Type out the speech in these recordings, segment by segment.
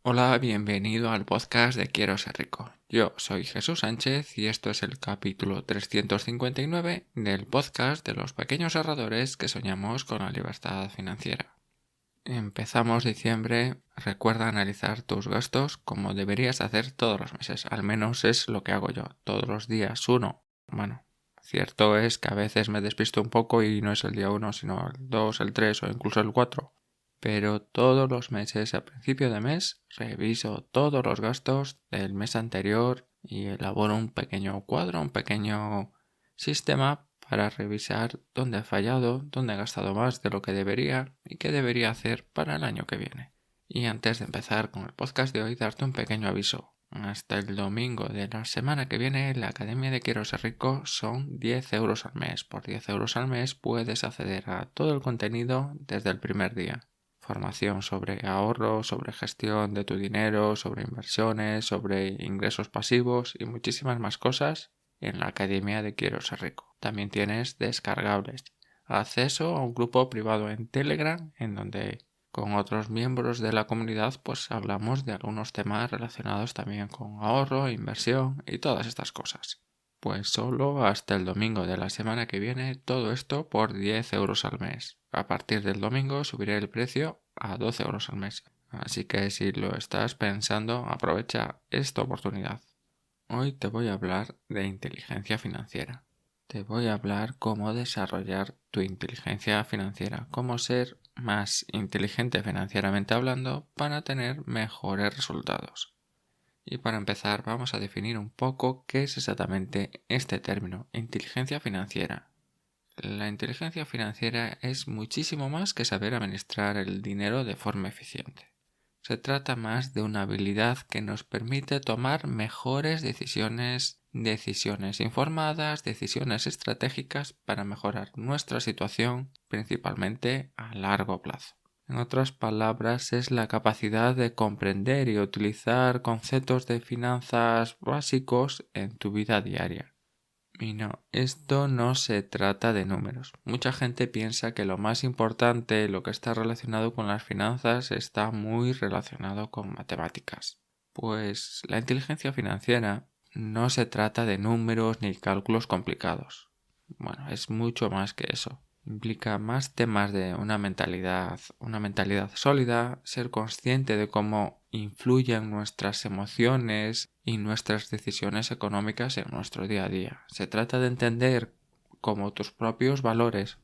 Hola, bienvenido al podcast de Quiero ser rico. Yo soy Jesús Sánchez y esto es el capítulo 359 del podcast de los pequeños ahorradores que soñamos con la libertad financiera. Empezamos diciembre, recuerda analizar tus gastos como deberías hacer todos los meses, al menos es lo que hago yo, todos los días uno. Bueno, cierto es que a veces me despisto un poco y no es el día 1, sino el 2, el 3 o incluso el 4. Pero todos los meses a principio de mes reviso todos los gastos del mes anterior y elaboro un pequeño cuadro, un pequeño sistema para revisar dónde he fallado, dónde he gastado más de lo que debería y qué debería hacer para el año que viene. Y antes de empezar con el podcast de hoy, darte un pequeño aviso. Hasta el domingo de la semana que viene, la Academia de Quiero ser rico son 10 euros al mes. Por 10 euros al mes puedes acceder a todo el contenido desde el primer día. Formación sobre ahorro, sobre gestión de tu dinero, sobre inversiones, sobre ingresos pasivos y muchísimas más cosas en la Academia de Quiero ser rico. También tienes descargables, acceso a un grupo privado en Telegram en donde con otros miembros de la comunidad pues hablamos de algunos temas relacionados también con ahorro, inversión y todas estas cosas. Pues solo hasta el domingo de la semana que viene, todo esto por 10 euros al mes. A partir del domingo subiré el precio a 12 euros al mes. Así que si lo estás pensando, aprovecha esta oportunidad. Hoy te voy a hablar de inteligencia financiera. Te voy a hablar cómo desarrollar tu inteligencia financiera, cómo ser más inteligente financieramente hablando para tener mejores resultados. Y para empezar vamos a definir un poco qué es exactamente este término, inteligencia financiera. La inteligencia financiera es muchísimo más que saber administrar el dinero de forma eficiente. Se trata más de una habilidad que nos permite tomar mejores decisiones informadas, decisiones estratégicas para mejorar nuestra situación, principalmente a largo plazo. En otras palabras, es la capacidad de comprender y utilizar conceptos de finanzas básicos en tu vida diaria. Y no, esto no se trata de números. Mucha gente piensa que lo más importante, lo que está relacionado con las finanzas, está muy relacionado con matemáticas. Pues la inteligencia financiera no se trata de números ni cálculos complicados. Bueno, es mucho más que eso. Implica más temas de una mentalidad sólida, ser consciente de cómo influyen nuestras emociones y nuestras decisiones económicas en nuestro día a día. Se trata de entender cómo tus propios valores,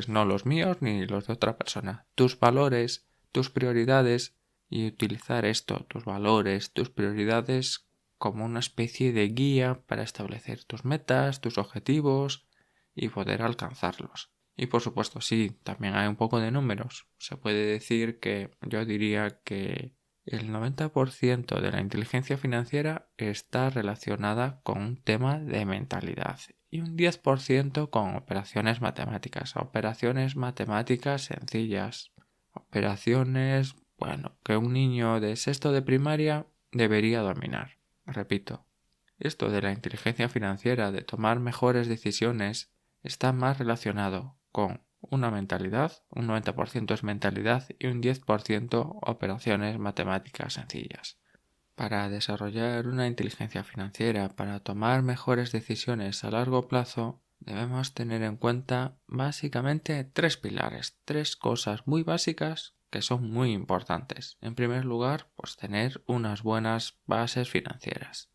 no los míos ni los de otra persona, tus valores, tus prioridades, y utilizar esto, tus valores, tus prioridades, como una especie de guía para establecer tus metas, tus objetivos y poder alcanzarlos. Y por supuesto, sí, también hay un poco de números. Se puede decir que yo diría que el 90% de la inteligencia financiera está relacionada con un tema de mentalidad y un 10% con operaciones matemáticas sencillas, operaciones, que un niño de sexto de primaria debería dominar. Repito, esto de la inteligencia financiera, de tomar mejores decisiones, está más relacionado con una mentalidad, un 90% es mentalidad y un 10% operaciones matemáticas sencillas. Para desarrollar una inteligencia financiera, para tomar mejores decisiones a largo plazo, debemos tener en cuenta básicamente tres pilares, tres cosas muy básicas que son muy importantes. En primer lugar, pues tener unas buenas bases financieras.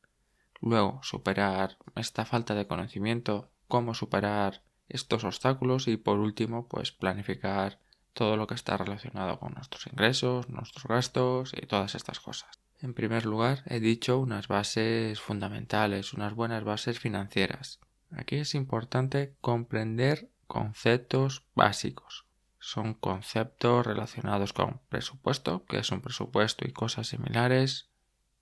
Luego, superar esta falta de conocimiento, cómo superar estos obstáculos y por último, pues planificar todo lo que está relacionado con nuestros ingresos, nuestros gastos y todas estas cosas. En primer lugar, he dicho unas bases fundamentales, unas buenas bases financieras. Aquí es importante comprender conceptos básicos. Son conceptos relacionados con presupuesto, que es un presupuesto y cosas similares,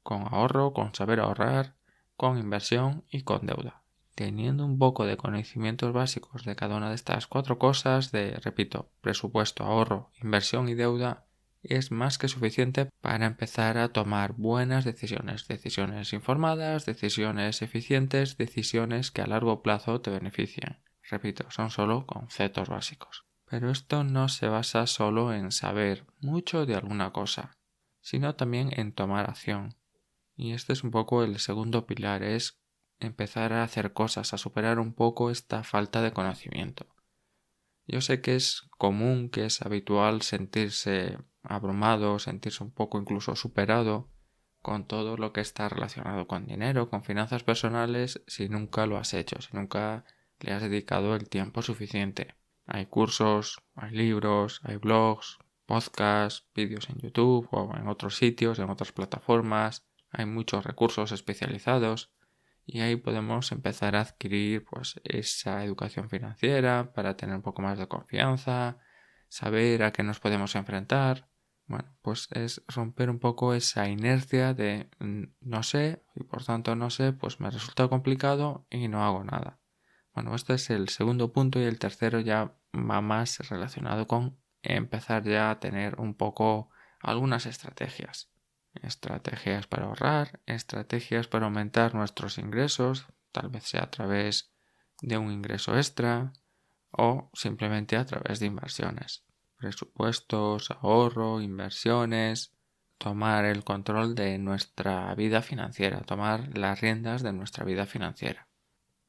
con ahorro, con saber ahorrar, con inversión y con deuda. Teniendo un poco de conocimientos básicos de cada una de estas cuatro cosas, repito, presupuesto, ahorro, inversión y deuda, es más que suficiente para empezar a tomar buenas decisiones, decisiones informadas, decisiones eficientes, decisiones que a largo plazo te beneficien. Repito, son solo conceptos básicos. Pero esto no se basa solo en saber mucho de alguna cosa, sino también en tomar acción. Y este es un poco el segundo pilar, es empezar a hacer cosas, a superar un poco esta falta de conocimiento. Yo sé que es común, que es habitual sentirse abrumado, sentirse un poco incluso superado con todo lo que está relacionado con dinero, con finanzas personales, si nunca lo has hecho, si nunca le has dedicado el tiempo suficiente. Hay cursos, hay libros, hay blogs, podcasts, vídeos en YouTube o en otros sitios, en otras plataformas. Hay muchos recursos especializados y ahí podemos empezar a adquirir pues esa educación financiera para tener un poco más de confianza, saber a qué nos podemos enfrentar. Bueno, pues es romper un poco esa inercia de no sé y por tanto no sé, pues me resulta complicado y no hago nada. Bueno, este es el segundo punto y el tercero ya va más relacionado con empezar ya a tener un poco algunas estrategias. Estrategias para ahorrar, estrategias para aumentar nuestros ingresos, tal vez sea a través de un ingreso extra o simplemente a través de inversiones. Presupuestos, ahorro, inversiones, tomar el control de nuestra vida financiera, tomar las riendas de nuestra vida financiera.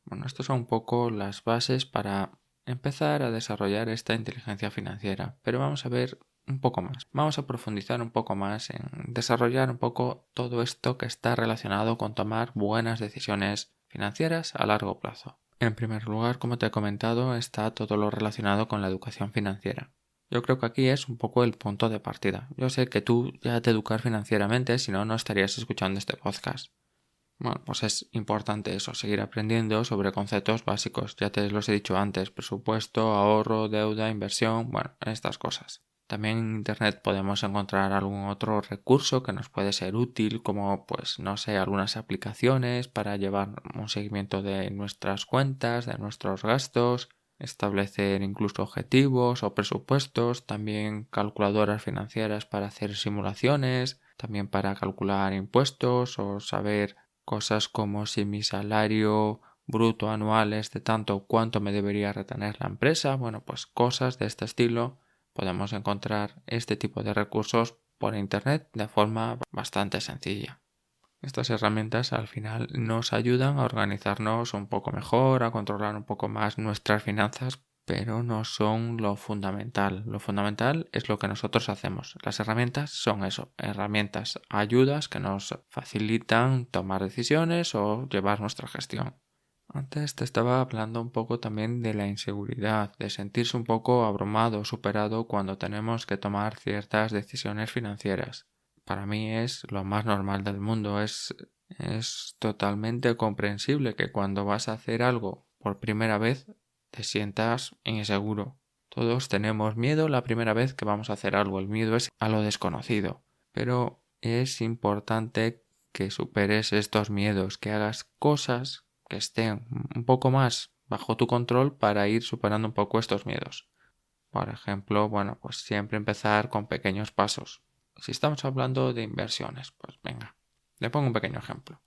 Bueno, estas son un poco las bases para empezar a desarrollar esta inteligencia financiera, pero vamos a ver un poco más. Vamos a profundizar un poco más en desarrollar un poco todo esto que está relacionado con tomar buenas decisiones financieras a largo plazo. En primer lugar, como te he comentado, está todo lo relacionado con la educación financiera. Yo creo que aquí es un poco el punto de partida. Yo sé que tú ya te educas financieramente, si no, no estarías escuchando este podcast. Bueno, pues es importante eso, seguir aprendiendo sobre conceptos básicos. Ya te los he dicho antes, presupuesto, ahorro, deuda, inversión, bueno, estas cosas. También en Internet podemos encontrar algún otro recurso que nos puede ser útil, como pues no sé, algunas aplicaciones para llevar un seguimiento de nuestras cuentas, de nuestros gastos, establecer incluso objetivos o presupuestos, también calculadoras financieras para hacer simulaciones, también para calcular impuestos o saber cosas como si mi salario bruto anual es de tanto, cuánto me debería retener la empresa. Bueno, pues cosas de este estilo. Podemos encontrar este tipo de recursos por internet de forma bastante sencilla. Estas herramientas al final nos ayudan a organizarnos un poco mejor, a controlar un poco más nuestras finanzas, pero no son lo fundamental. Lo fundamental es lo que nosotros hacemos. Las herramientas son eso, herramientas, ayudas que nos facilitan tomar decisiones o llevar nuestra gestión. Antes te estaba hablando un poco también de la inseguridad, de sentirse un poco abrumado, superado cuando tenemos que tomar ciertas decisiones financieras. Para mí es lo más normal del mundo, es totalmente comprensible que cuando vas a hacer algo por primera vez te sientas inseguro. Todos tenemos miedo la primera vez que vamos a hacer algo, el miedo es a lo desconocido, pero es importante que superes estos miedos, que hagas cosas que estén un poco más bajo tu control para ir superando un poco estos miedos. Por ejemplo, bueno, pues siempre empezar con pequeños pasos. Si estamos hablando de inversiones, pues venga, le pongo un pequeño ejemplo.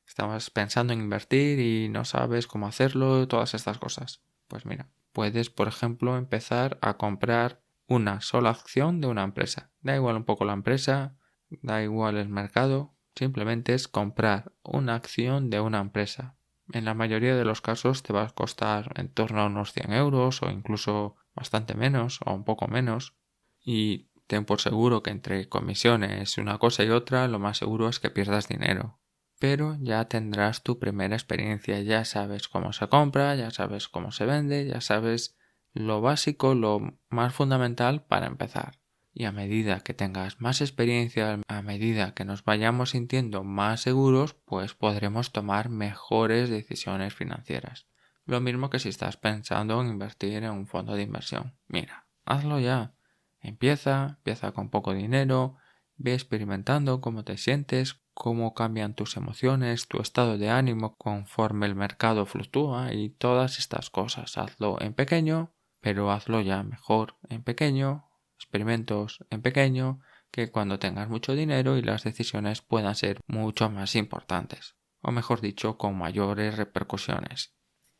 Estamos pensando en invertir y no sabes cómo hacerlo, todas estas cosas. Pues mira, puedes, por ejemplo, empezar a comprar una sola acción de una empresa. Da igual un poco la empresa, da igual el mercado, simplemente es comprar una acción de una empresa. En la mayoría de los casos te va a costar en torno a unos 100 euros o incluso bastante menos o un poco menos. Y ten por seguro que entre comisiones y una cosa y otra, lo más seguro es que pierdas dinero. Pero ya tendrás tu primera experiencia, ya sabes cómo se compra, ya sabes cómo se vende, ya sabes lo básico, lo más fundamental para empezar. Y a medida que tengas más experiencia, a medida que nos vayamos sintiendo más seguros, pues podremos tomar mejores decisiones financieras. Lo mismo que si estás pensando en invertir en un fondo de inversión. Mira, hazlo ya. Empieza con poco dinero, ve experimentando cómo te sientes, cómo cambian tus emociones, tu estado de ánimo conforme el mercado fluctúa y todas estas cosas. Hazlo en pequeño, pero hazlo ya mejor en pequeño, experimentos en pequeño, que cuando tengas mucho dinero y las decisiones puedan ser mucho más importantes, o mejor dicho, con mayores repercusiones.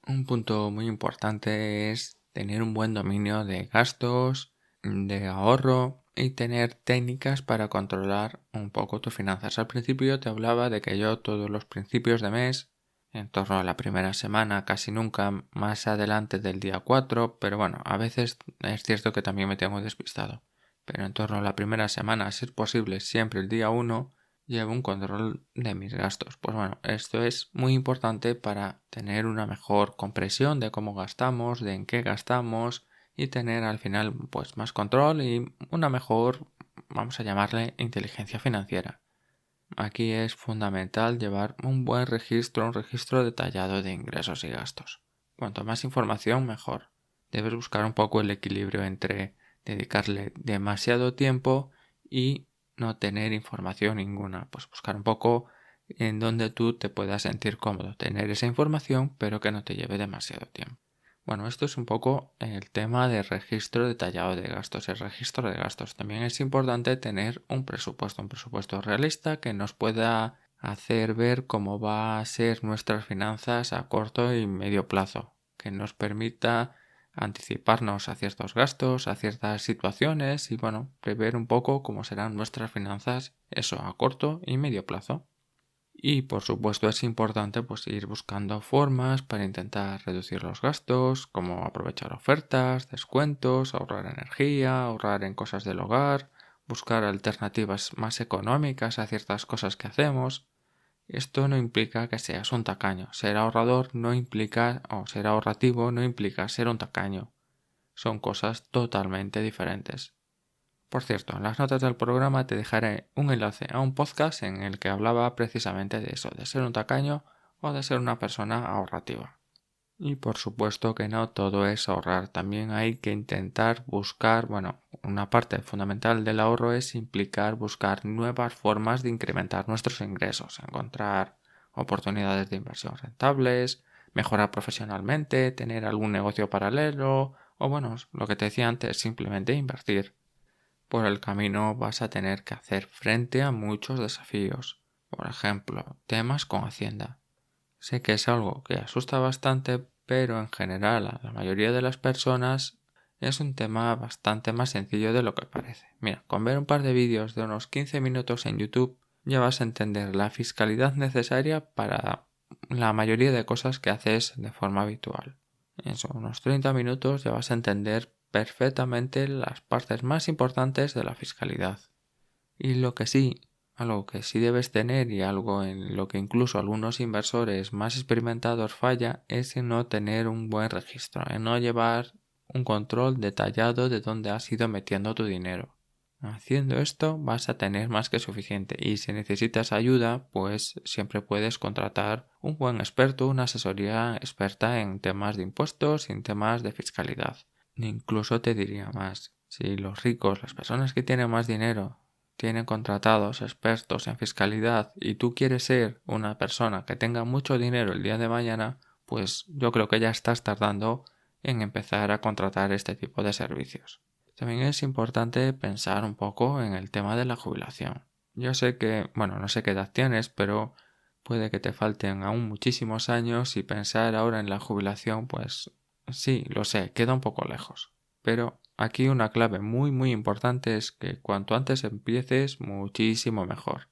Un punto muy importante es tener un buen dominio de gastos, de ahorro y tener técnicas para controlar un poco tus finanzas. Al principio te hablaba de que yo todos los principios de mes, en torno a la primera semana, casi nunca más adelante del día 4, pero bueno, a veces es cierto que también me tengo despistado. Pero en torno a la primera semana, a ser posible siempre el día 1, llevo un control de mis gastos. Pues bueno, esto es muy importante para tener una mejor comprensión de cómo gastamos, de en qué gastamos y tener al final pues más control y una mejor, vamos a llamarle, inteligencia financiera. Aquí es fundamental llevar un buen registro, un registro detallado de ingresos y gastos. Cuanto más información, mejor. Debes buscar un poco el equilibrio entre dedicarle demasiado tiempo y no tener información ninguna. Pues buscar un poco en donde tú te puedas sentir cómodo, tener esa información, pero que no te lleve demasiado tiempo. Bueno, esto es un poco el tema de registro detallado de gastos. El registro de gastos. También es importante tener un presupuesto realista que nos pueda hacer ver cómo va a ser nuestras finanzas a corto y medio plazo, que nos permita anticiparnos a ciertos gastos, a ciertas situaciones y bueno, prever un poco cómo serán nuestras finanzas, eso a corto y medio plazo. Y por supuesto es importante pues ir buscando formas para intentar reducir los gastos, como aprovechar ofertas, descuentos, ahorrar energía, ahorrar en cosas del hogar, buscar alternativas más económicas a ciertas cosas que hacemos. Esto no implica que seas un tacaño. Ser ahorrador no implica, o ser ahorrativo no implica ser un tacaño. Son cosas totalmente diferentes. Por cierto, en las notas del programa te dejaré un enlace a un podcast en el que hablaba precisamente de eso, de ser un tacaño o de ser una persona ahorrativa. Y por supuesto que no todo es ahorrar, también hay que intentar buscar, bueno, una parte fundamental del ahorro es implicar buscar nuevas formas de incrementar nuestros ingresos, encontrar oportunidades de inversión rentables, mejorar profesionalmente, tener algún negocio paralelo o bueno, lo que te decía antes, simplemente invertir. Por el camino vas a tener que hacer frente a muchos desafíos, por ejemplo, temas con Hacienda. Sé que es algo que asusta bastante, pero en general a la mayoría de las personas es un tema bastante más sencillo de lo que parece. Mira, con ver un par de vídeos de unos 15 minutos en YouTube ya vas a entender la fiscalidad necesaria para la mayoría de cosas que haces de forma habitual. En unos 30 minutos ya vas a entender perfectamente las partes más importantes de la fiscalidad. Y algo que sí debes tener y algo en lo que incluso algunos inversores más experimentados falla es en no tener un buen registro, en no llevar un control detallado de dónde has ido metiendo tu dinero. Haciendo esto vas a tener más que suficiente y si necesitas ayuda pues siempre puedes contratar un buen experto, una asesoría experta en temas de impuestos y en temas de fiscalidad. Incluso te diría más, si los ricos, las personas que tienen más dinero, tienen contratados expertos en fiscalidad y tú quieres ser una persona que tenga mucho dinero el día de mañana, pues yo creo que ya estás tardando en empezar a contratar este tipo de servicios. También es importante pensar un poco en el tema de la jubilación. Yo sé que, bueno, no sé qué edad tienes, pero puede que te falten aún muchísimos años y pensar ahora en la jubilación, pues sí, lo sé, queda un poco lejos. Pero aquí una clave muy importante es que cuanto antes empieces, muchísimo mejor.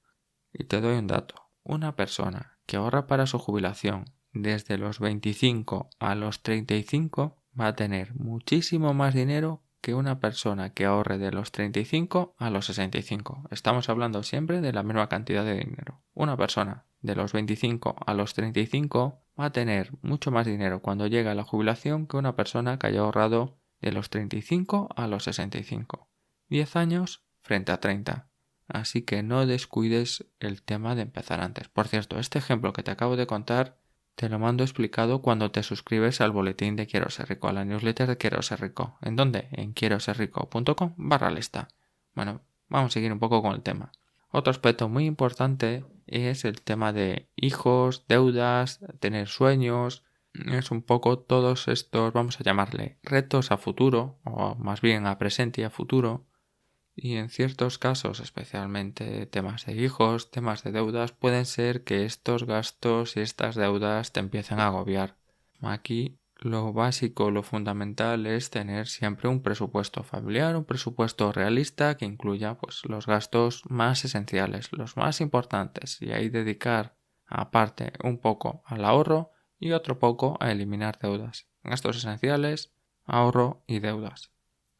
Y te doy un dato. Una persona que ahorra para su jubilación desde los 25 a los 35 va a tener muchísimo más dinero que una persona que ahorre de los 35 a los 65. Estamos hablando siempre de la misma cantidad de dinero. Una persona de los 25 a los 35 va a tener mucho más dinero cuando llega a la jubilación que una persona que haya ahorrado de los 35 a los 65. 10 años frente a 30. Así que no descuides el tema de empezar antes. Por cierto, este ejemplo que te acabo de contar te lo mando explicado cuando te suscribes al boletín de Quiero Ser Rico, a la newsletter de Quiero Ser Rico. ¿En dónde? En quieroserrico.com/lista. Bueno, vamos a seguir un poco con el tema. Otro aspecto muy importante es el tema de hijos, deudas, tener sueños. Es un poco todos estos, vamos a llamarle, retos a futuro, o más bien a presente y a futuro. Y en ciertos casos, especialmente temas de hijos, temas de deudas, pueden ser que estos gastos y estas deudas te empiecen a agobiar. Aquí lo básico, lo fundamental es tener siempre un presupuesto familiar, un presupuesto realista que incluya pues, los gastos más esenciales, los más importantes, y ahí dedicar aparte un poco al ahorro y otro poco a eliminar deudas. Gastos esenciales, ahorro y deudas.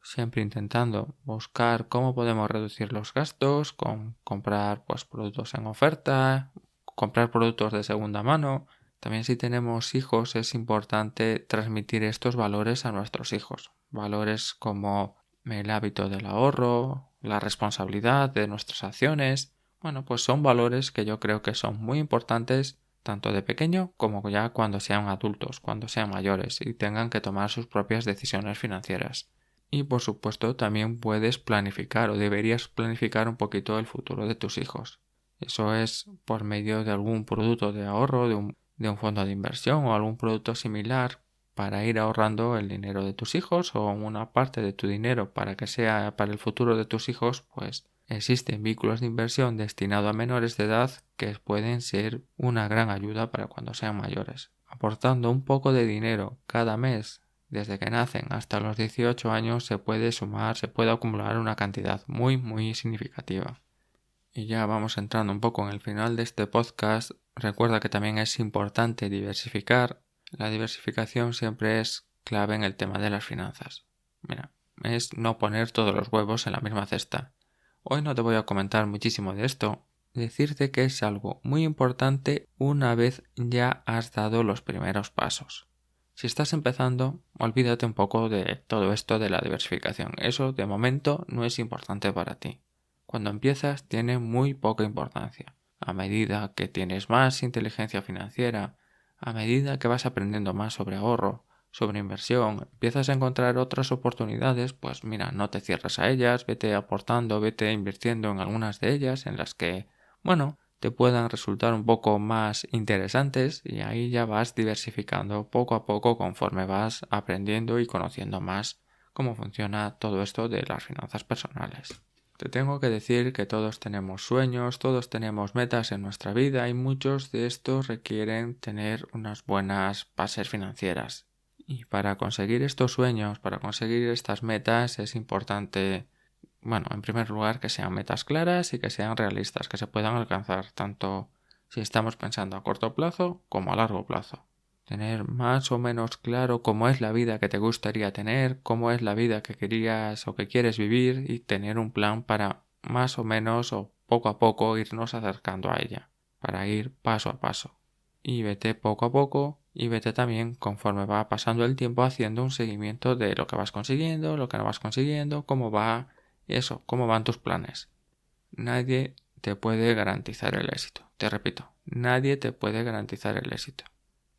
Siempre intentando buscar cómo podemos reducir los gastos con comprar pues, productos en oferta, comprar productos de segunda mano. También si tenemos hijos es importante transmitir estos valores a nuestros hijos. Valores como el hábito del ahorro, la responsabilidad de nuestras acciones. Bueno, pues son valores que yo creo que son muy importantes tanto de pequeño como ya cuando sean adultos, cuando sean mayores y tengan que tomar sus propias decisiones financieras. Y por supuesto también puedes planificar o deberías planificar un poquito el futuro de tus hijos. Eso es por medio de algún producto de ahorro, de un fondo de inversión o algún producto similar para ir ahorrando el dinero de tus hijos o una parte de tu dinero para que sea para el futuro de tus hijos, pues existen vehículos de inversión destinados a menores de edad que pueden ser una gran ayuda para cuando sean mayores. Aportando un poco de dinero cada mes desde que nacen hasta los 18 años se puede sumar, se puede acumular una cantidad muy significativa. Y ya vamos entrando un poco en el final de este podcast. Recuerda que también es importante diversificar. La diversificación siempre es clave en el tema de las finanzas. Mira, es no poner todos los huevos en la misma cesta. Hoy no te voy a comentar muchísimo de esto. Decirte que es algo muy importante una vez ya has dado los primeros pasos. Si estás empezando, olvídate un poco de todo esto de la diversificación. Eso de momento no es importante para ti. Cuando empiezas tiene muy poca importancia. A medida que tienes más inteligencia financiera, a medida que vas aprendiendo más sobre ahorro, sobre inversión, empiezas a encontrar otras oportunidades, pues mira, no te cierres a ellas, vete aportando, vete invirtiendo en algunas de ellas en las que, bueno, te puedan resultar un poco más interesantes y ahí ya vas diversificando poco a poco conforme vas aprendiendo y conociendo más cómo funciona todo esto de las finanzas personales. Te tengo que decir que todos tenemos sueños, todos tenemos metas en nuestra vida y muchos de estos requieren tener unas buenas bases financieras. Y para conseguir estos sueños, para conseguir estas metas es importante, bueno, en primer lugar que sean metas claras y que sean realistas, que se puedan alcanzar tanto si estamos pensando a corto plazo como a largo plazo. Tener más o menos claro cómo es la vida que te gustaría tener, cómo es la vida que querías o que quieres vivir y tener un plan para más o menos o poco a poco irnos acercando a ella, para ir paso a paso. Y vete poco a poco y vete también conforme va pasando el tiempo haciendo un seguimiento de lo que vas consiguiendo, lo que no vas consiguiendo, cómo va eso, cómo van tus planes. Nadie te puede garantizar el éxito. Te repito, nadie te puede garantizar el éxito.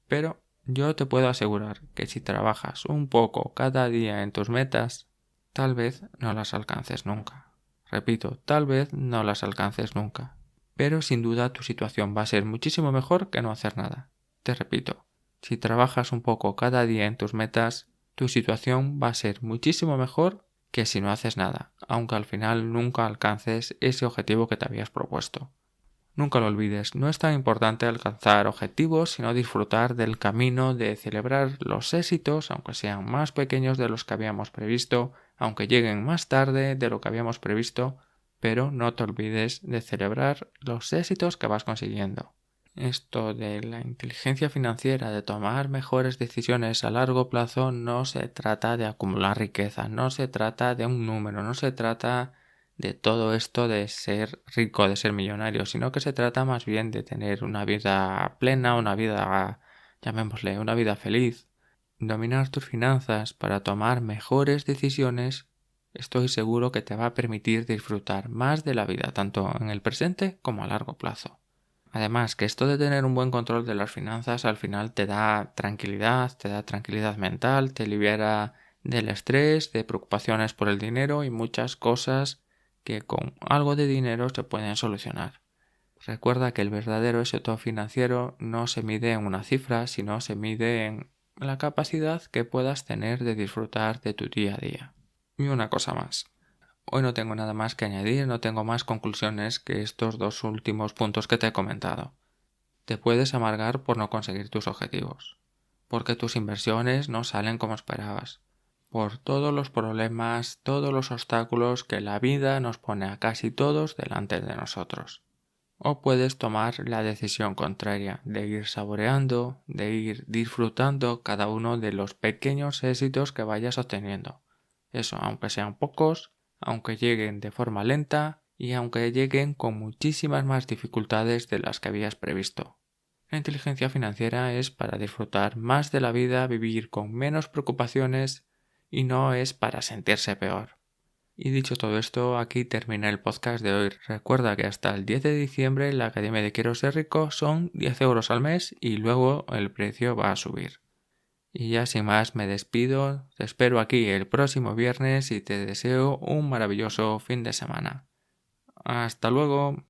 Pero yo te puedo asegurar que si trabajas un poco cada día en tus metas, tal vez no las alcances nunca. Repito, tal vez no las alcances nunca. Pero sin duda tu situación va a ser muchísimo mejor que no hacer nada. Te repito, si trabajas un poco cada día en tus metas, tu situación va a ser muchísimo mejor que si no haces nada, aunque al final nunca alcances ese objetivo que te habías propuesto. Nunca lo olvides, no es tan importante alcanzar objetivos, sino disfrutar del camino, de celebrar los éxitos, aunque sean más pequeños de los que habíamos previsto, aunque lleguen más tarde de lo que habíamos previsto, pero no te olvides de celebrar los éxitos que vas consiguiendo. Esto de la inteligencia financiera, de tomar mejores decisiones a largo plazo, no se trata de acumular riqueza, no se trata de un número, no se trata de todo esto de ser rico, de ser millonario, sino que se trata más bien de tener una vida plena, una vida, llamémosle, una vida feliz. Dominar tus finanzas para tomar mejores decisiones, estoy seguro que te va a permitir disfrutar más de la vida, tanto en el presente como a largo plazo. Además, que esto de tener un buen control de las finanzas al final te da tranquilidad mental, te libera del estrés, de preocupaciones por el dinero y muchas cosas que con algo de dinero se pueden solucionar. Recuerda que el verdadero éxito financiero no se mide en una cifra, sino se mide en la capacidad que puedas tener de disfrutar de tu día a día. Y una cosa más. Hoy no tengo nada más que añadir, no tengo más conclusiones que estos dos últimos puntos que te he comentado. Te puedes amargar por no conseguir tus objetivos. porque tus inversiones no salen como esperabas, por todos los problemas, todos los obstáculos que la vida nos pone a casi todos delante de nosotros. O puedes tomar la decisión contraria, de ir saboreando, de ir disfrutando cada uno de los pequeños éxitos que vayas obteniendo. Eso, aunque sean pocos, aunque lleguen de forma lenta y aunque lleguen con muchísimas más dificultades de las que habías previsto. La inteligencia financiera es para disfrutar más de la vida, vivir con menos preocupaciones y no es para sentirse peor. Y dicho todo esto, aquí termina el podcast de hoy. Recuerda que hasta el 10 de diciembre la Academia de Quiero Ser Rico son 10 euros al mes y luego el precio va a subir. Y ya sin más me despido, te espero aquí el próximo viernes y te deseo un maravilloso fin de semana. Hasta luego.